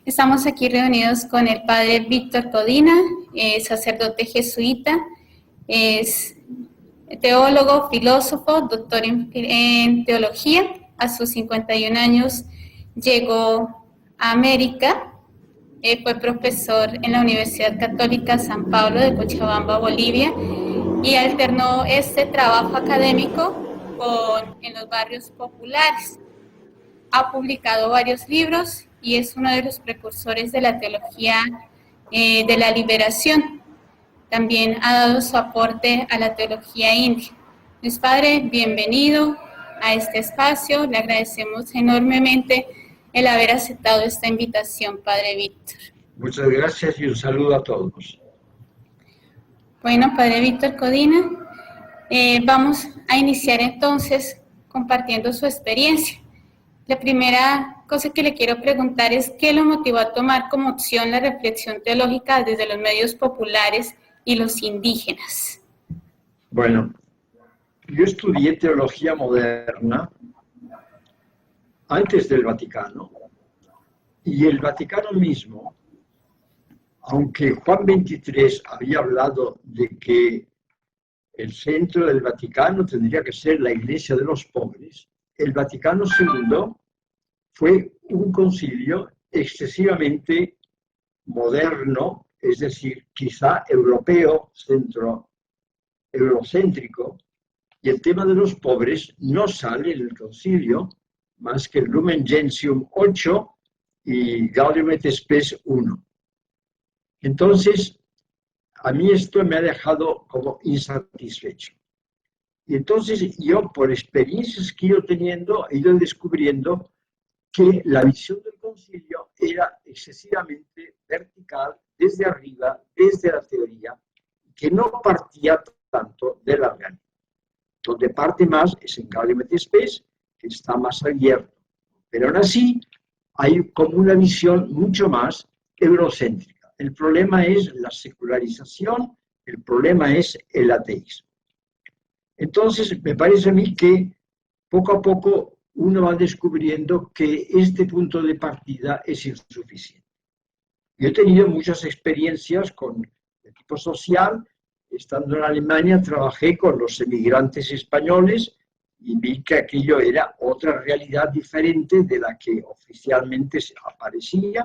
Estamos aquí reunidos con el padre Víctor Codina, sacerdote jesuita, es teólogo, filósofo, doctor en teología. A sus 51 años llegó a América, fue profesor en la Universidad Católica San Pablo de Cochabamba, Bolivia, y alternó este trabajo académico en los barrios populares. Ha publicado varios libros y es uno de los precursores de la teología de la liberación. También ha dado su aporte a la teología india. Luis Padre, bienvenido a este espacio. Le agradecemos enormemente el haber aceptado esta invitación, Padre Víctor. Muchas gracias y un saludo a todos. Bueno, Padre Víctor Codina, vamos a iniciar entonces compartiendo su experiencia. La primera cosa que le quiero preguntar es ¿qué lo motivó a tomar como opción la reflexión teológica desde los medios populares y los indígenas? Bueno, yo estudié teología moderna antes del Vaticano, y el Vaticano mismo, aunque Juan XXIII había hablado de que el centro del Vaticano tendría que ser la Iglesia de los pobres, el Vaticano II fue un concilio excesivamente moderno, es decir, quizá europeo, eurocéntrico, y el tema de los pobres no sale en el concilio más que el Lumen Gentium 8 y Gaudium et Spes 1. Entonces, a mí esto me ha dejado como insatisfecho. Y entonces yo, por experiencias que he ido teniendo, he ido descubriendo que la visión del concilio era excesivamente vertical, desde arriba, desde la teoría, que no partía tanto de la realidad. Donde parte más es en Gaudium et Spes, que está más abierto. Pero aún así hay como una visión mucho más eurocéntrica. El problema es la secularización, el problema es el ateísmo. Entonces, me parece a mí que poco a poco uno va descubriendo que este punto de partida es insuficiente. Yo he tenido muchas experiencias con el tipo social. Estando en Alemania, trabajé con los emigrantes españoles y vi que aquello era otra realidad diferente de la que oficialmente aparecía.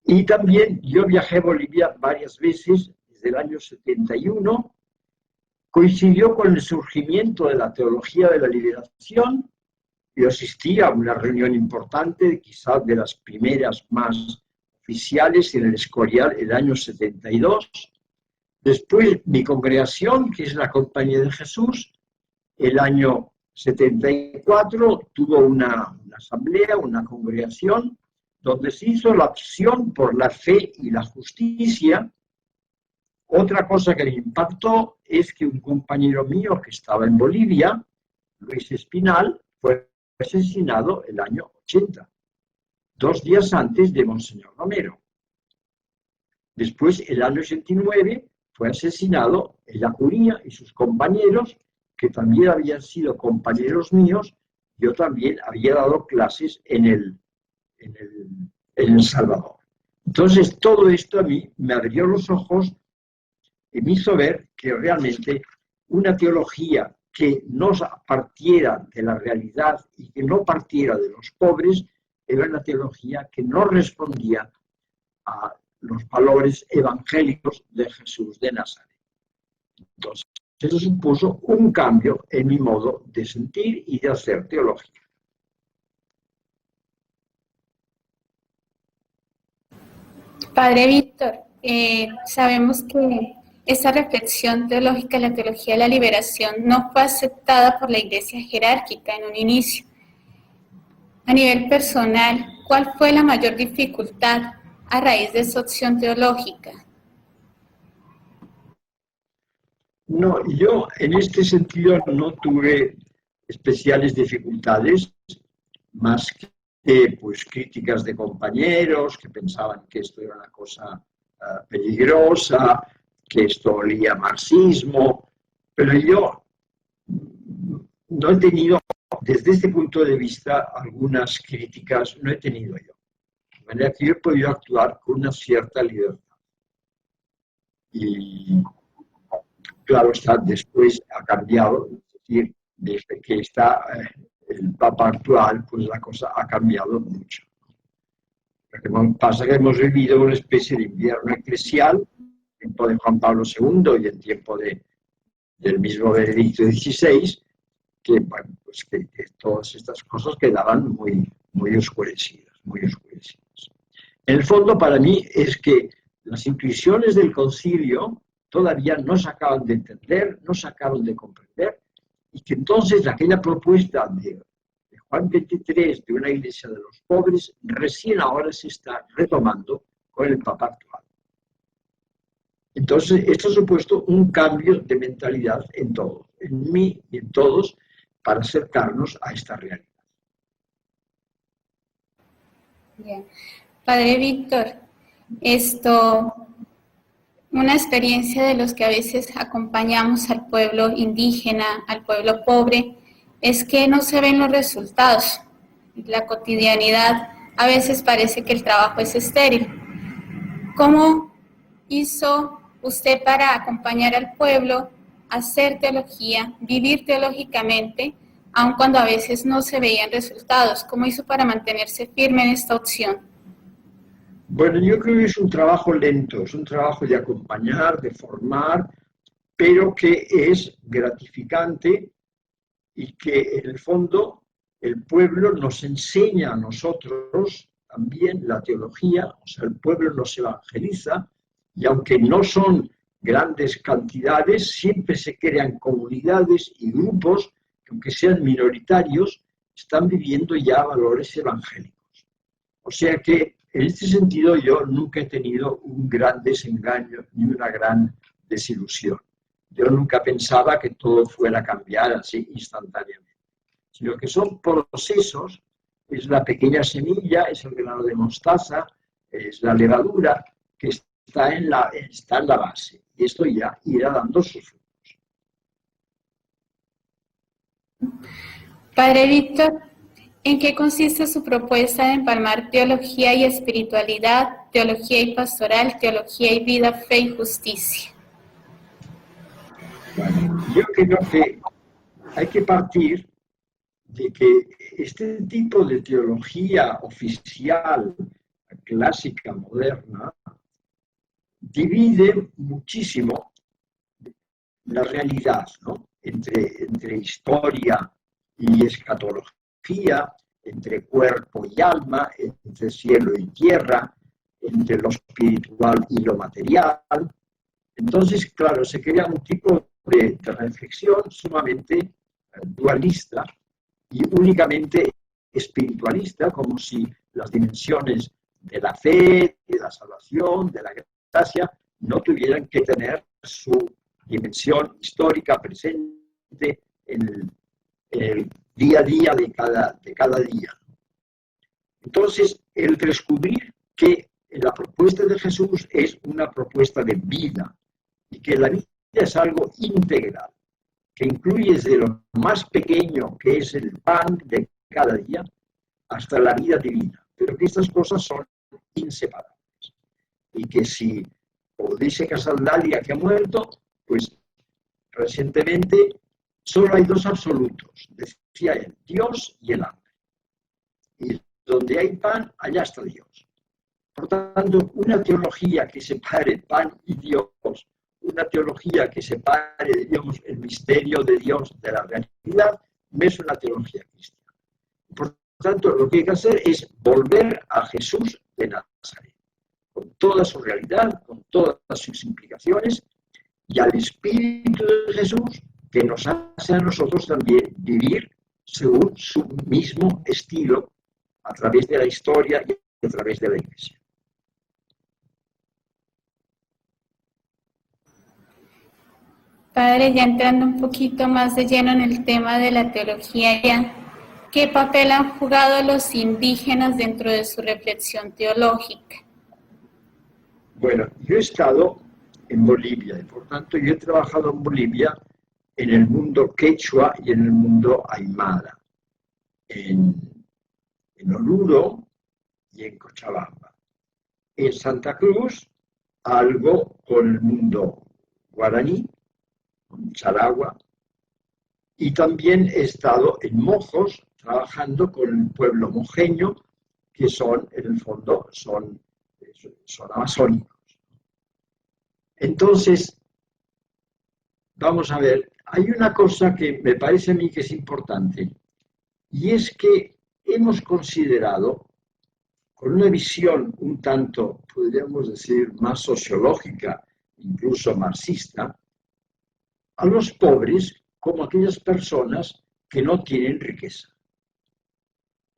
Y también yo viajé a Bolivia varias veces desde el año 71. Coincidió con el surgimiento de la teología de la liberación. Yo asistí a una reunión importante, quizás de las primeras más oficiales en el Escorial, el año 72. Después mi congregación, que es la Compañía de Jesús, el año 74 tuvo una asamblea, una congregación, donde se hizo la opción por la fe y la justicia. Otra cosa que me impactó es que un compañero mío que estaba en Bolivia, Luis Espinal, fue asesinado el año 80, 2 días antes de Monseñor Romero. Después, el año 89, fue asesinado en La Curia y sus compañeros, que también habían sido compañeros míos. Yo también había dado clases en El Salvador. Entonces, todo esto a mí me abrió los ojos y me hizo ver que realmente una teología que no partiera de la realidad y que no partiera de los pobres era una teología que no respondía a los valores evangélicos de Jesús de Nazaret. Entonces, eso supuso un cambio en mi modo de sentir y de hacer teología. Padre Víctor, sabemos que esta reflexión teológica, la teología de la liberación, no fue aceptada por la Iglesia jerárquica en un inicio. A nivel personal, ¿cuál fue la mayor dificultad a raíz de esa opción teológica? No, yo en este sentido no tuve especiales dificultades, más que pues, críticas de compañeros que pensaban que esto era una cosa peligrosa, que esto olía a marxismo, pero yo no he tenido, desde este punto de vista, algunas críticas, no he tenido yo. De manera que yo he podido actuar con una cierta libertad. Y claro está, después ha cambiado, es decir, desde que está el Papa actual, pues la cosa ha cambiado mucho. Lo que pasa es que hemos vivido una especie de invierno eclesial, en tiempo de Juan Pablo II y en tiempo del mismo Benedicto XVI, que, bueno, pues que todas estas cosas quedaban muy oscurecidas, muy oscurecidas. En el fondo, para mí, es que las intuiciones del concilio todavía no se acaban de entender, no se acaban de comprender, y que entonces aquella propuesta de Juan XXIII de una iglesia de los pobres recién ahora se está retomando con el Papa actual. Entonces, esto ha supuesto un cambio de mentalidad en todos, en mí y en todos, para acercarnos a esta realidad. Bien. Padre Víctor, una experiencia de los que a veces acompañamos al pueblo indígena, al pueblo pobre, es que no se ven los resultados. La cotidianidad a veces parece que el trabajo es estéril. ¿Cómo hizo usted para acompañar al pueblo, hacer teología, vivir teológicamente, aun cuando a veces no se veían resultados? ¿Cómo hizo para mantenerse firme en esta opción? Bueno, yo creo que es un trabajo lento, es un trabajo de acompañar, de formar, pero que es gratificante y que en el fondo el pueblo nos enseña a nosotros también la teología, o sea, el pueblo nos evangeliza, y aunque no son grandes cantidades, siempre se crean comunidades y grupos que, aunque sean minoritarios, están viviendo ya valores evangélicos. O sea que, en este sentido, yo nunca he tenido un gran desengaño ni una gran desilusión. Yo nunca pensaba que todo fuera a cambiar así instantáneamente, sino que son procesos, es la pequeña semilla, es el grano de mostaza, es la levadura que está en la base. Y esto ya irá dando sus frutos. Padre Víctor, ¿en qué consiste su propuesta de empalmar teología y espiritualidad, teología y pastoral, teología y vida, fe y justicia? Bueno, yo creo que hay que partir de que este tipo de teología oficial, clásica, moderna, divide muchísimo la realidad, ¿no? entre historia y escatología, entre cuerpo y alma, entre cielo y tierra, entre lo espiritual y lo material. Entonces, claro, se crea un tipo de reflexión sumamente dualista y únicamente espiritualista, como si las dimensiones de la fe, de la salvación, de la gracia, no tuvieran que tener su dimensión histórica presente en el día a día de cada día. Entonces, el descubrir que la propuesta de Jesús es una propuesta de vida y que la vida es algo integral, que incluye desde lo más pequeño, que es el pan de cada día, hasta la vida divina, pero que estas cosas son inseparables. Y que si, como dice Casaldalia, que ha muerto, pues recientemente solo hay dos absolutos, decía él, Dios y el hambre. Y donde hay pan, allá está Dios. Por tanto, una teología que separe pan y Dios, una teología que separe de Dios el misterio de Dios de la realidad, no es una teología cristiana. Por tanto, lo que hay que hacer es volver a Jesús de Nazaret, con toda su realidad, con todas sus implicaciones, y al Espíritu de Jesús, que nos hace a nosotros también vivir según su mismo estilo, a través de la historia y a través de la Iglesia. Padre, ya entrando un poquito más de lleno en el tema de la teología, ¿qué papel han jugado los indígenas dentro de su reflexión teológica? Bueno, yo he estado en Bolivia y por tanto yo he trabajado en Bolivia en el mundo quechua y en el mundo aymara. En Oruro y en Cochabamba. En Santa Cruz, algo con el mundo guaraní, con Charagua, y también he estado en Mojos trabajando con el pueblo mojeño, que son, en el fondo, son amazónicos. Entonces, vamos a ver, hay una cosa que me parece a mí que es importante, y es que hemos considerado, con una visión un tanto, podríamos decir, más sociológica, incluso marxista, a los pobres como aquellas personas que no tienen riqueza.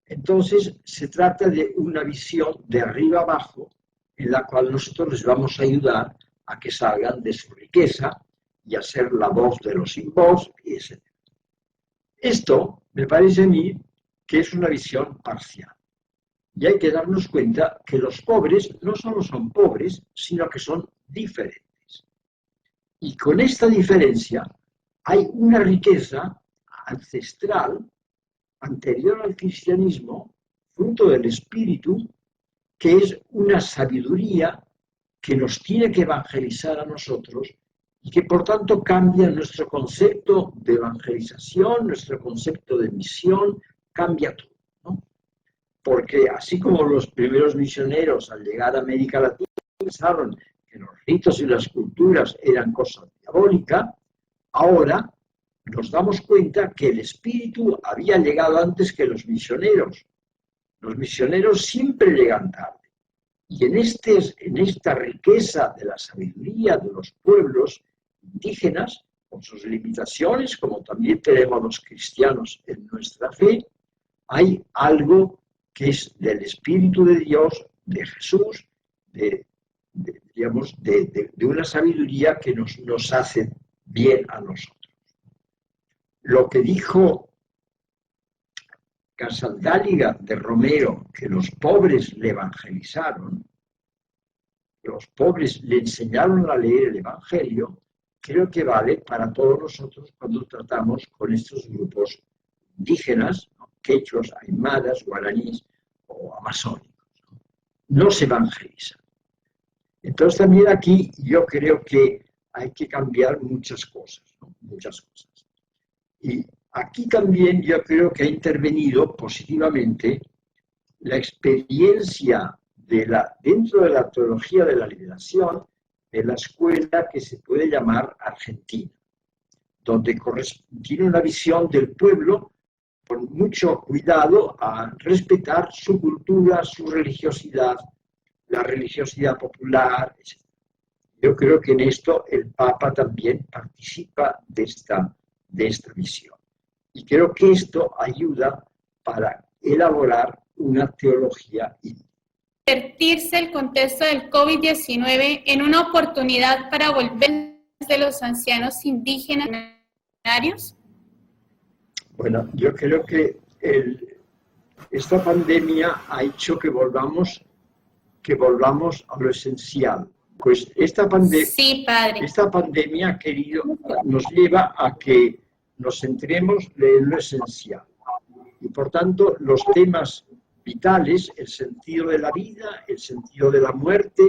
Entonces, se trata de una visión de arriba abajo, en la cual nosotros les vamos a ayudar a que salgan de su riqueza y a ser la voz de los sin voz, etc. Esto me parece a mí que es una visión parcial. Y hay que darnos cuenta que los pobres no solo son pobres, sino que son diferentes. Y con esta diferencia hay una riqueza ancestral, anterior al cristianismo, fruto del espíritu, que es una sabiduría que nos tiene que evangelizar a nosotros y que por tanto cambia nuestro concepto de evangelización, nuestro concepto de misión, cambia todo, ¿no? Porque así como los primeros misioneros al llegar a América Latina pensaron que los ritos y las culturas eran cosas diabólicas, ahora nos damos cuenta que el espíritu había llegado antes que los misioneros. Los misioneros siempre llegan tarde. Y en esta riqueza de la sabiduría de los pueblos indígenas, con sus limitaciones, como también tenemos los cristianos en nuestra fe, hay algo que es del Espíritu de Dios, de Jesús, de una sabiduría que nos hace bien a nosotros. Lo que dijo Casaldáliga de Romero, que los pobres le evangelizaron, que los pobres le enseñaron a leer el Evangelio, creo que vale para todos nosotros cuando tratamos con estos grupos indígenas, ¿no? Quechuas, aymaras, guaraníes o amazónicos. No se evangelizan. Entonces también aquí yo creo que hay que cambiar muchas cosas, ¿no? Muchas cosas. Y aquí también yo creo que ha intervenido positivamente la experiencia dentro de la teología de la liberación de la escuela que se puede llamar Argentina, donde tiene una visión del pueblo con mucho cuidado a respetar su cultura, su religiosidad, la religiosidad popular, etc. Yo creo que en esto el Papa también participa de esta visión. Y creo que esto ayuda para elaborar una teología indígena. Convertirse el contexto del COVID-19 en una oportunidad para volver de los ancianos indígenas. Bueno, yo creo que esta pandemia ha hecho que volvamos a lo esencial. Pues esta pandemia, querido, nos lleva a que nos centremos en lo esencial. Y por tanto, los temas vitales, el sentido de la vida, el sentido de la muerte,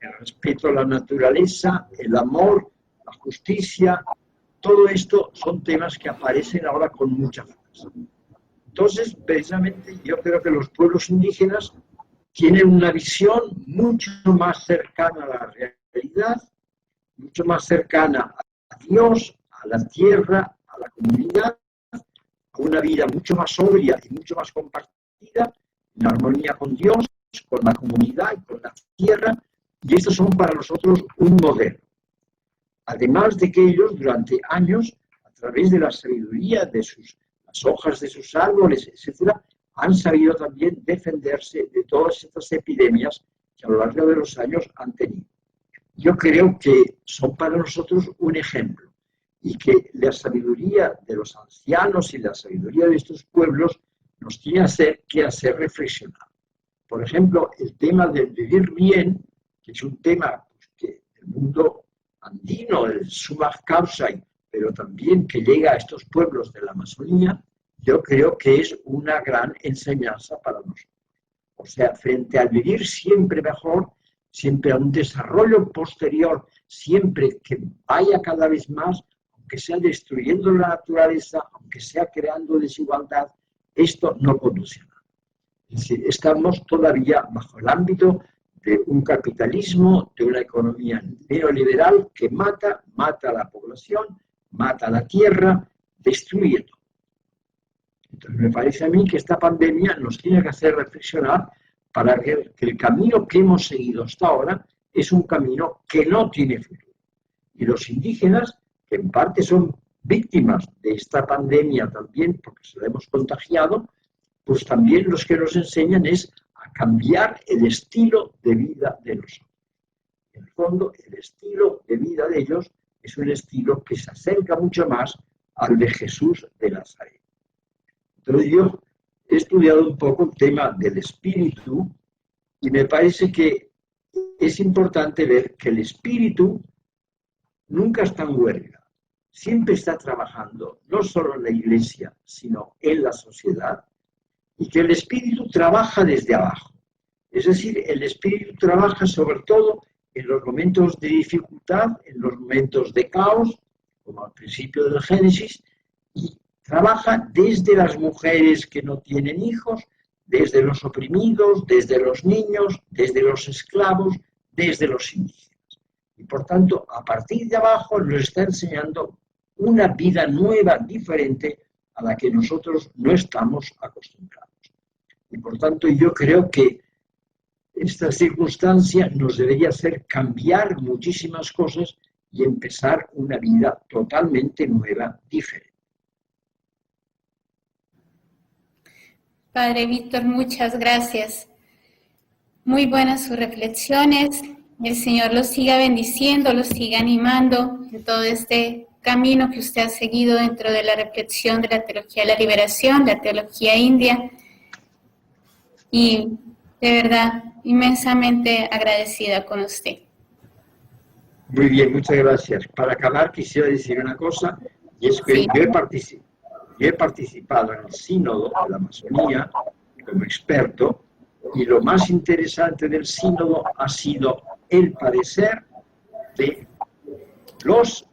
el respeto a la naturaleza, el amor, la justicia, todo esto son temas que aparecen ahora con mucha fuerza. Entonces, precisamente, yo creo que los pueblos indígenas tienen una visión mucho más cercana a la realidad, mucho más cercana a Dios, a la tierra, a la comunidad, a una vida mucho más sobria y mucho más compartida, en armonía con Dios, con la comunidad y con la tierra, y estos son para nosotros un modelo. Además de que ellos, durante años, a través de la sabiduría de las hojas de sus árboles, etc., han sabido también defenderse de todas estas epidemias que a lo largo de los años han tenido. Yo creo que son para nosotros un ejemplo y que la sabiduría de los ancianos y la sabiduría de estos pueblos nos tiene que hacer reflexionar. Por ejemplo, el tema de vivir bien, que es un tema que el mundo andino, el Sumach Kawsay, pero también que llega a estos pueblos de la Amazonía, yo creo que es una gran enseñanza para nosotros. O sea, frente al vivir siempre mejor, siempre a un desarrollo posterior, siempre que vaya cada vez más, aunque sea destruyendo la naturaleza, aunque sea creando desigualdad, esto no conduce a nada. Es decir, estamos todavía bajo el ámbito de un capitalismo, de una economía neoliberal que mata a la población, mata a la tierra, destruye todo. Entonces me parece a mí que esta pandemia nos tiene que hacer reflexionar para ver que el camino que hemos seguido hasta ahora es un camino que no tiene futuro. Y los indígenas, que en parte son víctimas de esta pandemia también, porque se la hemos contagiado, pues también los que nos enseñan es a cambiar el estilo de vida de nosotros. En el fondo, el estilo de vida de ellos es un estilo que se acerca mucho más al de Jesús de Nazaret. Entonces yo he estudiado un poco el tema del espíritu y me parece que es importante ver que el espíritu nunca está en huelga, siempre está trabajando, no solo en la iglesia, sino en la sociedad, y que el espíritu trabaja desde abajo. Es decir, el espíritu trabaja sobre todo en los momentos de dificultad, en los momentos de caos, como al principio del Génesis, y trabaja desde las mujeres que no tienen hijos, desde los oprimidos, desde los niños, desde los esclavos, desde los indígenas. Y por tanto, a partir de abajo nos está enseñando una vida nueva, diferente, a la que nosotros no estamos acostumbrados. Y por tanto, yo creo que esta circunstancia nos debería hacer cambiar muchísimas cosas y empezar una vida totalmente nueva, diferente. Padre Víctor, muchas gracias. Muy buenas sus reflexiones. El Señor los siga bendiciendo, los siga animando en todo este camino que usted ha seguido dentro de la reflexión de la teología de la liberación, la teología india. Y de verdad, inmensamente agradecida con usted. Muy bien, muchas gracias. Para acabar, quisiera decir una cosa, y es que Sí. yo he participado en el sínodo de la Amazonía como experto, y lo más interesante del sínodo ha sido el parecer de los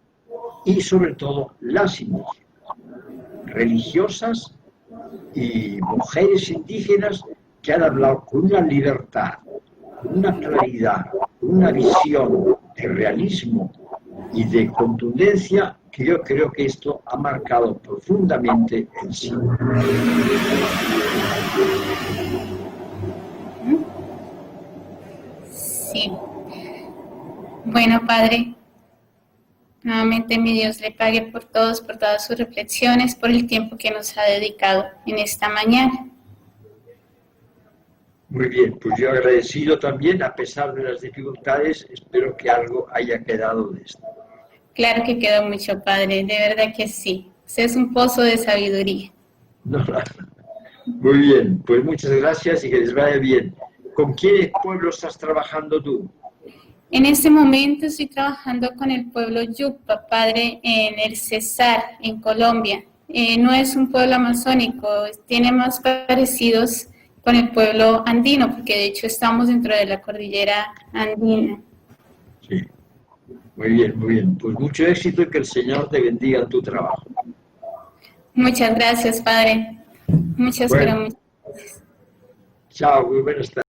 y sobre todo las indígenas, religiosas y mujeres indígenas que han hablado con una libertad, con una claridad, con una visión de realismo y de contundencia que yo creo que esto ha marcado profundamente el sínodo. Sí. Bueno, Padre, nuevamente mi Dios le pague por todas sus reflexiones, por el tiempo que nos ha dedicado en esta mañana. Muy bien, pues yo agradecido también, a pesar de las dificultades, espero que algo haya quedado de esto. Claro que quedó mucho, Padre, de verdad que sí. Usted es un pozo de sabiduría. No, muy bien, pues muchas gracias y que les vaya bien. ¿Con qué pueblo estás trabajando tú? En este momento estoy trabajando con el pueblo Yupa, Padre, en el Cesar, en Colombia. No es un pueblo amazónico, tiene más parecidos con el pueblo andino, porque de hecho estamos dentro de la cordillera andina. Sí, muy bien, muy bien. Pues mucho éxito y que el Señor te bendiga en tu trabajo. Muchas gracias, Padre. Muchas Bueno, gracias. chao, muy buenas tardes.